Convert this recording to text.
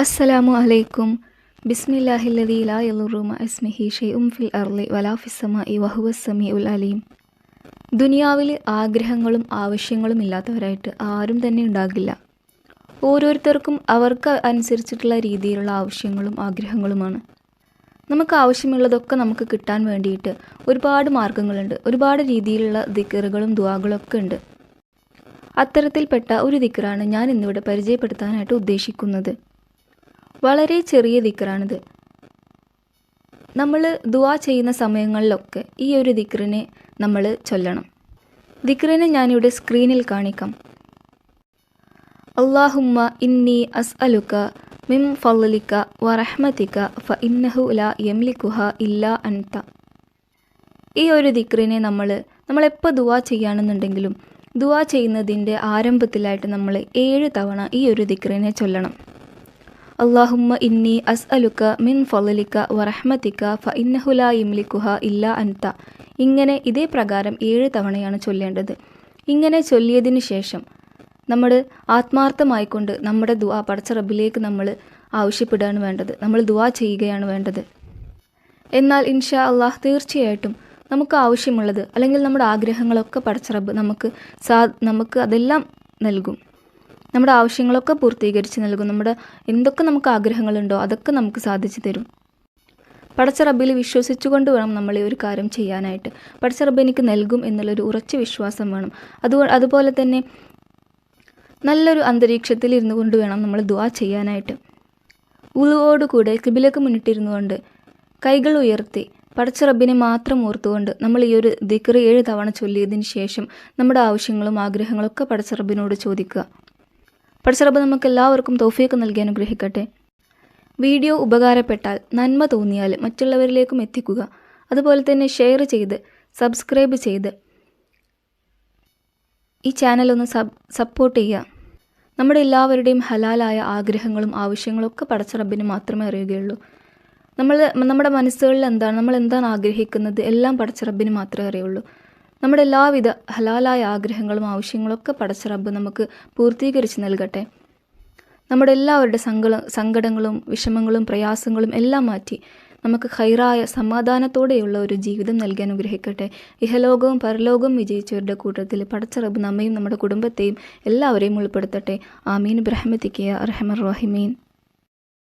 അസ്സലാമു അലൈക്കും. ബിസ്മില്ലാഹില്ലദീ ലാ യളുറു മഅ ഇസ്മിഹി ഷൈഉൻ ഫിൽ അർളി വലാ ഫിസ്സമാഇ വഹുവസ് സമീഉൽ അലീം. ദുനിയാവിൽ ആഗ്രഹങ്ങളും ആവശ്യങ്ങളും ഇല്ലാത്തവരായിട്ട് ആരും തന്നെ ഉണ്ടാകില്ല. ഓരോരുത്തർക്കും അവർക്ക് അനുസരിച്ചിട്ടുള്ള രീതിയിലുള്ള ആവശ്യങ്ങളും ആഗ്രഹങ്ങളുമാണ്. നമുക്ക് ആവശ്യമുള്ളതൊക്കെ നമുക്ക് കിട്ടാൻ വേണ്ടിയിട്ട് ഒരുപാട് മാർഗങ്ങളുണ്ട്. ഒരുപാട് രീതിയിലുള്ള ദിക്റുകളും ദുആകളൊക്കെ ഉണ്ട്. അത്തരത്തിൽപ്പെട്ട ഒരു ദിക്റാണ് ഞാൻ ഇന്നിവിടെ പരിചയപ്പെടുത്താനായിട്ട് ഉദ്ദേശിക്കുന്നത്. വളരെ ചെറിയ ദിക്റാണിത്. നമ്മൾ ദുആ ചെയ്യുന്ന സമയങ്ങളിലൊക്കെ ഈ ഒരു ദിക്റിനെ നമ്മൾ ചൊല്ലണം. ദിക്റിനെ ഞാനിവിടെ സ്ക്രീനിൽ കാണിക്കാം. അല്ലാഹുമ്മ ഇന്നി അസ്അലുക മിൻ ഫളലിക വറഹ്മതിക ഫഇന്നഹു ലാ യംലികുഹ ഇല്ലാ അൻത. ഈ ഒരു ദിക്റിനെ നമ്മളെപ്പോൾ ദുആ ചെയ്യുകയാണെന്നുണ്ടെങ്കിലും ദുആ ചെയ്യുന്നതിൻ്റെ ആരംഭത്തിലായിട്ട് നമ്മൾ 7 തവണ ഈ ഒരു ദിക്റിനെ ചൊല്ലണം. അല്ലാഹുമ്മ ഇന്നി അസ്അലുക മിൻ ഫളലിക വറഹ്മതിക ഫഇന്നഹു ലാ യംലികുഹ ഇല്ലാ അൻത. ഇങ്ങനെ ഇതേ പ്രകാരം 7 തവണയാണ് ചൊല്ലേണ്ടത്. ഇങ്ങനെ ചൊല്ലിയതിന് ശേഷം നമ്മൾ ആത്മാർത്ഥമായിക്കൊണ്ട് നമ്മുടെ ദുആ പടച്ച റബ്ബിലേക്ക് നമ്മൾ ആവശ്യപ്പെടുകയാണ് വേണ്ടത്. നമ്മൾ ദുആ ചെയ്യുകയാണ് വേണ്ടത്. എന്നാൽ ഇൻഷാ അല്ലാഹ് തീർച്ചയായിട്ടും നമുക്ക് ആവശ്യമുള്ളത് അല്ലെങ്കിൽ നമ്മുടെ ആഗ്രഹങ്ങളൊക്കെ പടച്ച റബ്ബ് നമുക്ക് അതെല്ലാം നൽകും. നമ്മുടെ ആവശ്യങ്ങളൊക്കെ പൂർത്തീകരിച്ച് നൽകും. എന്തൊക്കെ നമുക്ക് ആഗ്രഹങ്ങളുണ്ടോ അതൊക്കെ നമുക്ക് സാധിച്ചു തരും. പടച്ച റബ്ബിൽ വിശ്വസിച്ചുകൊണ്ട് വേണം നമ്മൾ ഈ ഒരു കാര്യം ചെയ്യാനായിട്ട്. പടച്ച റബ്ബ് എനിക്ക് നൽകും എന്നുള്ളൊരു ഉറച്ച വിശ്വാസം വേണം. അതുപോലെ തന്നെ നല്ലൊരു അന്തരീക്ഷത്തിൽ ഇരുന്നു കൊണ്ട് വേണം നമ്മൾ ദുആ ചെയ്യാനായിട്ട്. വുളുവോടുകൂടെ ഖിബിലക്ക് മുന്നിട്ടിരുന്നു കൊണ്ട് കൈകൾ ഉയർത്തി പടച്ച റബ്ബിനെ മാത്രം ഓർത്തുകൊണ്ട് നമ്മൾ ഈ ഒരു ദിക്ർ 7 തവണ ചൊല്ലിയതിന് ശേഷം നമ്മുടെ ആവശ്യങ്ങളും ആഗ്രഹങ്ങളൊക്കെ പടച്ച റബ്ബിനോട് ചോദിക്കുക. പടച്ച റബ്ബ് നമുക്ക് എല്ലാവർക്കും തൗഫീഖ് നൽകി അനുഗ്രഹിക്കട്ടെ. വീഡിയോ ഉപകാരപ്പെട്ടാൽ, നന്മ തോന്നിയാൽ മറ്റുള്ളവരിലേക്കും എത്തിക്കുക. അതുപോലെ തന്നെ ഷെയർ ചെയ്ത് സബ്സ്ക്രൈബ് ചെയ്ത് ഈ ചാനലൊന്ന് സപ്പോർട്ട് ചെയ്യുക. നമ്മുടെ എല്ലാവരുടെയും ഹലാലായ ആഗ്രഹങ്ങളും ആവശ്യങ്ങളും ഒക്കെ പടച്ച റബ്ബിന് മാത്രമേ അറിയുകയുള്ളൂ. നമ്മുടെ മനസ്സുകളിൽ നമ്മൾ എന്താണ് ആഗ്രഹിക്കുന്നത് എല്ലാം പടച്ച റബ്ബിന് മാത്രമേ അറിയുള്ളൂ. നമ്മുടെ എല്ലാവിധ ഹലാലായ ആഗ്രഹങ്ങളും ആവശ്യങ്ങളൊക്കെ പടച്ച റബ്ബ് നമുക്ക് പൂർത്തീകരിച്ച് നൽകട്ടെ. നമ്മുടെ എല്ലാവരുടെ സങ്കടങ്ങളും വിഷമങ്ങളും പ്രയാസങ്ങളും എല്ലാം മാറ്റി നമുക്ക് ഖൈറായ സമാധാനത്തോടെയുള്ള ഒരു ജീവിതം നൽകി അനുഗ്രഹിക്കട്ടെ. ഇഹലോകവും പരലോകവും വിജയിച്ചവരുടെ കൂട്ടത്തിൽ പടച്ച റബ്ബ് നമ്മയും നമ്മുടെ കുടുംബത്തെയും എല്ലാവരെയും ഉൾപ്പെടുത്തട്ടെ. ആമീൻ ബിറഹ്മതിക യാ അർഹമർ റഹീമീൻ.